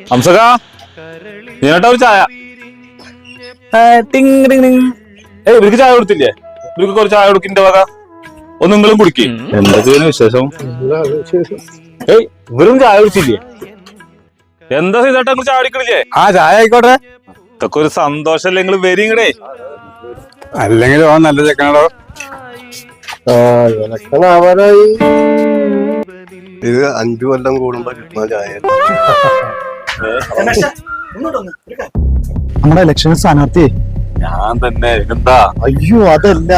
ഹംസക നീട്ടാ ഒരു ചായ. ഇവർക്ക് ചായ കൊടുത്തില്ലേ? ഇവർക്ക് കുറച്ച് ചായ കൊടുക്കിന്റെ വക ഒന്ന് നിങ്ങളും കുടിക്കേ. എന്തൊക്കെയാണ് വിശേഷം? ഇവരും ചായ കുടിച്ചില്ലേ? എന്താ ചെയ്തോട്ടെ നിങ്ങൾ ചായ കുടിക്കണില്ലേ? ആ ചായ ആയിക്കോട്ടെ. ഇതൊക്കെ ഒരു സന്തോഷല്ലേ? നിങ്ങൾ വരിങ്ങടേ. അല്ലെങ്കിൽ നല്ല ചെക്കനാടോ. ഇത് 5 കൊല്ലം കൂടുമ്പോ കിട്ടുന്ന ചായ. നമ്മുടെ ഇലക്ഷൻ സ്ഥാനാർത്ഥിയെ ഞാൻ തന്നെ. എന്താ? അയ്യോ അതല്ല,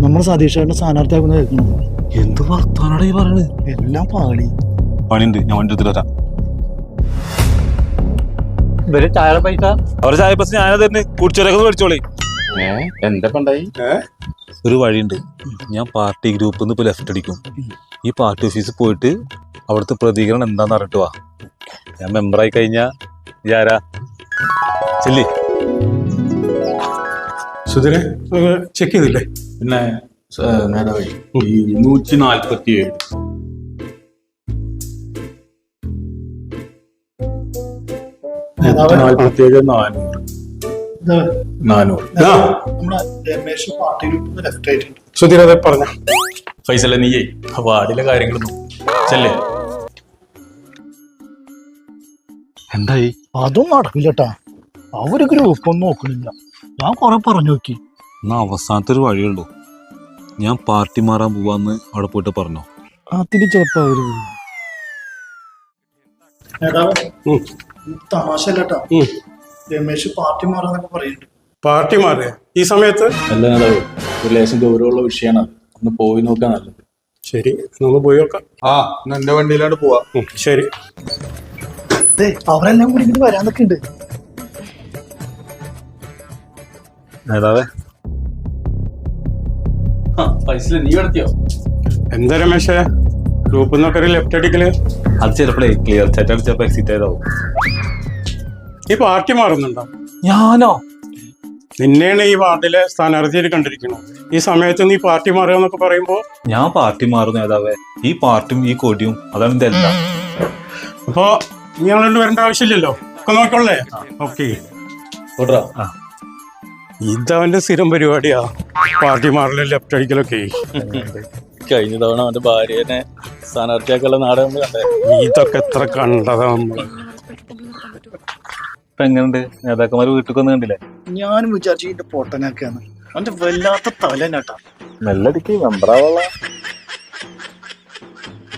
നമ്മൾ സതീഷേട്ടന്റെ സ്ഥാനാർത്ഥിയാക്കുന്ന കേൾക്കുന്നത്. എന്ത് വർത്താനാണ് ഈ പറയണത്? എല്ലാം പാളി. പണിയുണ്ട്, ഞാൻ വണ്ടി എടുത്തിട്ട് വരാം. ചായ പൈസ അവരുടെ ചായ പൈസ ഞാനത് തന്നെ കുടിച്ചോരൊക്കെ മേടിച്ചോളി. എന്തൊക്കെ ഉണ്ടായി? ഒരു വഴിയുണ്ട്. ഞാൻ പാർട്ടി ഗ്രൂപ്പിൽ നിന്ന് ഇപ്പൊ ലെഫ്റ്റ് അടിക്കും. ഈ പാർട്ടി ഓഫീസിൽ പോയിട്ട് അവിടുത്തെ പ്രതികരണം എന്താന്ന് അറിഞ്ഞിട്ട് വാ. ഞാൻ മെമ്പറായി കഴിഞ്ഞാ ആരാ ചെല്ലി. സുധീരെ ചെക്ക് ചെയ്തില്ലേ? പിന്നെ നേതാവേ, ഈ 147 147 400. സുധീര അതെ പറഞ്ഞ ഫൈസല നീയേ വാർഡിലെ കാര്യങ്ങളൊന്നും ചെല്ലേ. എന്തായി? അതും നടക്കില്ലട്ടാ. അവര് ഗ്രൂപ്പ് ഒന്നും നോക്കണില്ല. ഞാൻ കൊറേ പറഞ്ഞു നോക്കി. എന്നാ അവസാനത്തെ ഒരു വഴിയുള്ളൂ. ഞാൻ പാർട്ടി മാറാൻ പോവാന്ന് അവിടെ പോയിട്ട് പറഞ്ഞോ. അതിന് ചിലപ്പോ അവര് തമാശല്ലട്ടാ. രമേശ് പാർട്ടി മാറാന്നൊക്കെ പറയുന്നുണ്ട്. പാർട്ടി മാറിയ ഈ സമയത്ത്? അല്ല നേതാവേ, ഒരു ലേശം ഗൗരവമുള്ള വിഷയമാണ്. ഒന്ന് പോയി നോക്കാൻ നല്ലത്. ശരി, നമുക്ക് പോയി നോക്കാം. എന്റെ വണ്ടിയിലോട്ട് പോവാ. ശരി. അവരെല്ലാം കൂടി ഇങ്ങോട്ട് വരാന്നൊക്കെ ഉണ്ട്. നേതാവേ, ഫൈസല നീ നടത്തിയോ? എന്താ രമേശേ, ഗ്രൂപ്പിൽ നിന്നൊക്കെ ഒരു ലെഫ്റ്റ് അടിക്കല്? അത് ചിലപ്പോഴേ ക്ലിയർ ചാറ്റ് അടിച്ചപ്പോ എക്സിറ്റ് ആയതാവും. ഈ പാർട്ടി മാറുന്നുണ്ടോ? ഞാനോ? നിന്നെയാണ് ഈ വാർഡിലെ സ്ഥാനാർത്ഥിയായിട്ട് കണ്ടിരിക്കണം. ഈ സമയത്ത് നീ പാർട്ടി മാറുക എന്നൊക്കെ പറയുമ്പോ? ഞാൻ പാർട്ടി മാറും നേതാവേ. ഈ പാർട്ടിയും ഈ കൊടിയും അതാണ് ഇതെല്ലാം. അപ്പൊ ഞങ്ങളോട് വരേണ്ട ആവശ്യമില്ലല്ലോ, ഒക്കെ നോക്കോളേ. ഓക്കെ, ഇതവന്റെ സ്ഥിരം പരിപാടിയാ, പാർട്ടി മാറലും ലെഫ്റ്റ് അടിക്കലൊക്കെ. കഴിഞ്ഞ തവണ അവന്റെ ഭാര്യനെ സ്ഥാനാർത്ഥിയാക്കുള്ള നാടകം കണ്ടേ. ഇതൊക്കെ എത്ര കണ്ടതാ നമ്മള്. ഇപ്പൊ എങ്ങനെയുണ്ട്? നേതാക്കന്മാര് വീട്ടിൽ ഒന്നും കണ്ടില്ലേ? ഞാനും വിചാരിച്ചു ഇതിന്റെ പൊട്ടനൊക്കെയാണ്. അവന്റെ വല്ലാത്ത തലനാട്ടാ. മെല്ലടിക്ക് മെമ്പറാവുള്ള